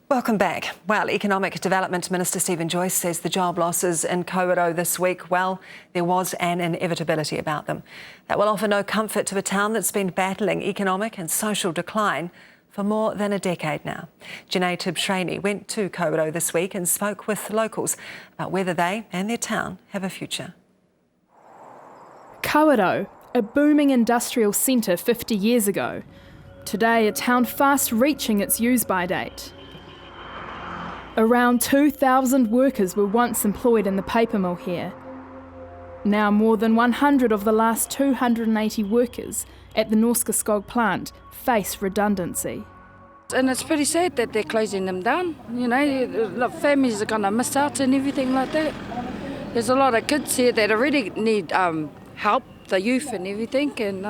Welcome back. Well, Economic Development Minister Joyce says the job losses in Kawerau this week, well, there was an inevitability about them. That will offer no comfort to a town that's been battling economic and social decline for more than a decade now. Jenee Tibshraeny went to Kawerau this week and spoke with locals about whether they and their town have a future. Kawerau, a booming industrial centre 50 years ago. Today, a town fast reaching its use-by date. Around 2,000 workers were once employed in the paper mill here. Now more than 100 of the last 280 workers at the Norske Skog plant face redundancy. And it's pretty sad that they're closing them down. You know, families are going to miss out and everything like that. There's a lot of kids here that already need help, the youth and everything, and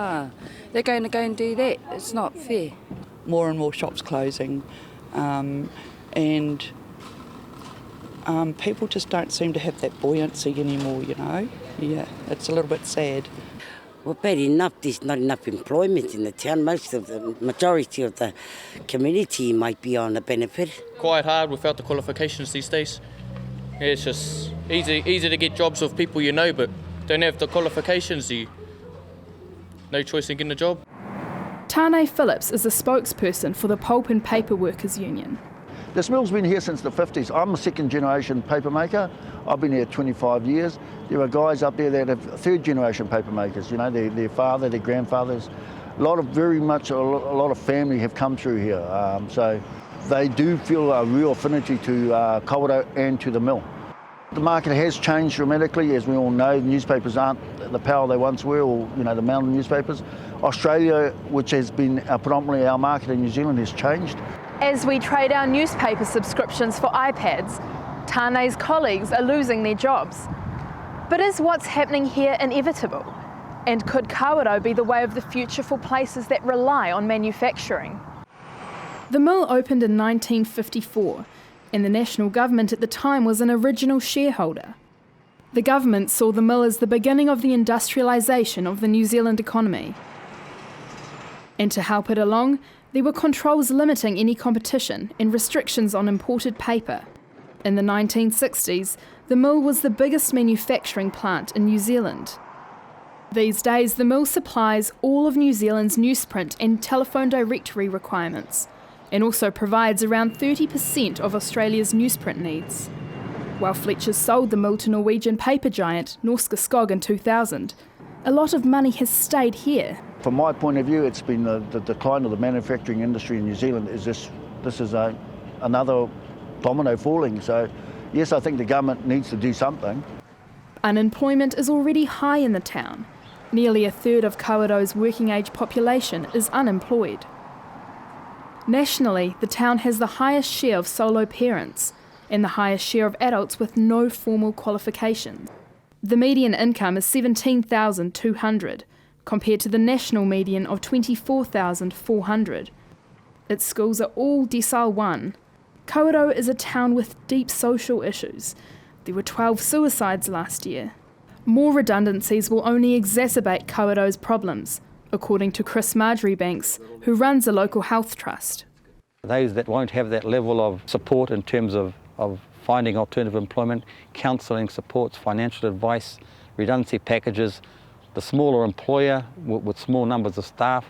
they're going to go and do that. It's not fair. More and more shops closing, and people just don't seem to have that buoyancy anymore, you know. Yeah, it's a little bit sad. Well, bad enough, there's not enough employment in the town. Majority of the community might be on a benefit. Quite hard without the qualifications these days. Yeah, it's just easy to get jobs with people you know, but don't have the qualifications, no choice in getting a job. Jenee Phillips is a spokesperson for the Pulp and Paper Workers Union. This mill's been here since the 50s. I'm a second generation paper maker. I've been here 25 years. There are guys up there that have third generation paper makers, you know, their father, their grandfathers. A lot of family have come through here. So they do feel a real affinity to Kawerau and to the mill. The market has changed dramatically, as we all know. The newspapers aren't the power they once were, or, you know, the mountain newspapers. Australia, which has been predominantly our market in New Zealand, has changed. As we trade our newspaper subscriptions for iPads, Jenee's colleagues are losing their jobs. But is what's happening here inevitable? And could Kawerau be the way of the future for places that rely on manufacturing? The mill opened in 1954, and the national government at the time was an original shareholder. The government saw the mill as the beginning of the industrialisation of the New Zealand economy. And to help it along, there were controls limiting any competition and restrictions on imported paper. In the 1960s, the mill was the biggest manufacturing plant in New Zealand. These days, the mill supplies all of New Zealand's newsprint and telephone directory requirements, and also provides around 30% of Australia's newsprint needs. While Fletcher sold the mill to Norwegian paper giant Norske Skog in 2000, a lot of money has stayed here. From my point of view, it's been the decline of the manufacturing industry in New Zealand. This is another domino falling. So, yes, I think the government needs to do something. Unemployment is already high in the town. Nearly a third of Kawerau's working-age population is unemployed. Nationally, the town has the highest share of solo parents and the highest share of adults with no formal qualifications. The median income is $17,200, compared to the national median of $24,400. Its schools are all Decile 1. Kawerau is a town with deep social issues. There were 12 suicides last year. More redundancies will only exacerbate Kawerau's problems, according to Chris Marjoribanks, who runs a local health trust. Those that won't have that level of support in terms of finding alternative employment, counselling supports, financial advice, redundancy packages, the smaller employer with small numbers of staff,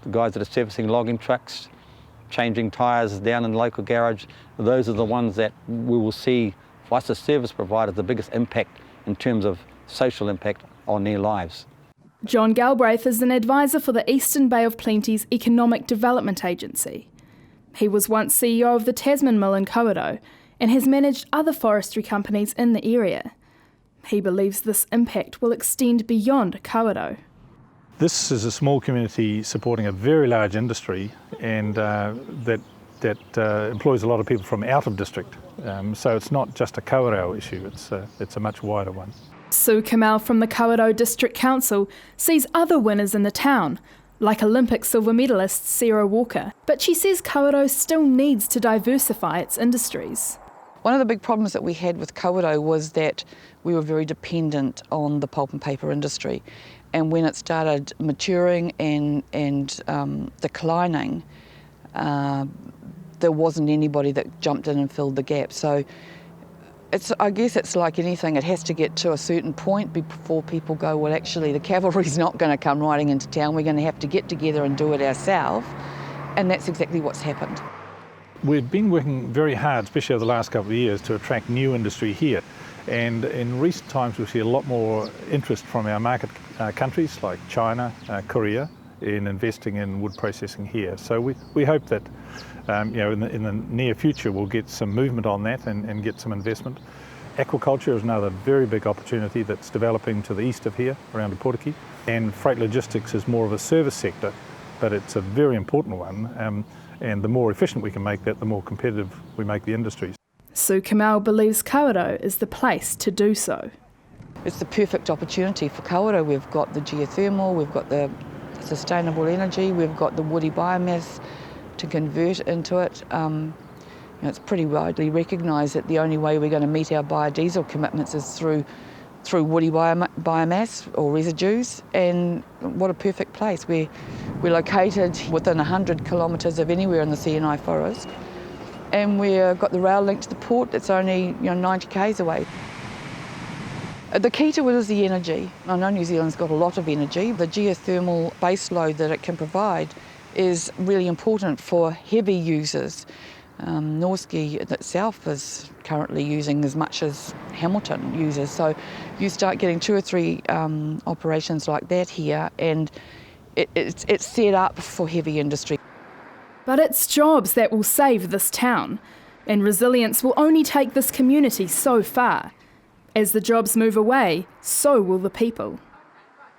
the guys that are servicing logging trucks, changing tyres down in the local garage, those are the ones that we will see, for us as service providers, the biggest impact in terms of social impact on their lives. John Galbraith is an advisor for the Eastern Bay of Plenty's Economic Development Agency. He was once CEO of the Tasman Mill in Kawerau and has managed other forestry companies in the area. He believes this impact will extend beyond Kawerau. This is a small community supporting a very large industry, and that employs a lot of people from out of district. So it's not just a Kawerau issue, it's a much wider one. Sue Kamal from the Kawerau District Council sees other winners in the town, like Olympic silver medalist Sarah Walker, but she says Kawerau still needs to diversify its industries. One of the big problems that we had with Kawerau was that we were very dependent on the pulp and paper industry. And when it started maturing and declining, there wasn't anybody that jumped in and filled the gap. So I guess it's like anything, it has to get to a certain point before people go, well, actually the cavalry's not going to come riding into town, we're going to have to get together and do it ourselves, and that's exactly what's happened. We've been working very hard, especially over the last couple of years, to attract new industry here, and in recent times we see a lot more interest from our market countries like China, Korea, in investing in wood processing here. So we hope that in the near future we'll get some movement on that and get some investment. Aquaculture is another very big opportunity that's developing to the east of here, around Portuguese. And freight logistics is more of a service sector, but it's a very important one. And the more efficient we can make that, the more competitive we make the industries. Sue Kamau believes Kawerau is the place to do so. It's the perfect opportunity for Kawerau. We've got the geothermal, we've got the sustainable energy, we've got the woody biomass to convert into it. It's pretty widely recognised that the only way we're going to meet our biodiesel commitments is through woody biomass or residues, and what a perfect place. We're located within 100 kilometres of anywhere in the CNI forest, and we've got the rail link to the port that's only 90 k's away. The key to it is the energy. I know New Zealand's got a lot of energy. The geothermal base load that it can provide is really important for heavy users. Norski itself is currently using as much as Hamilton uses. So you start getting 2 or 3 operations like that here, and it's set up for heavy industry. But it's jobs that will save this town, and resilience will only take this community so far. As the jobs move away, so will the people.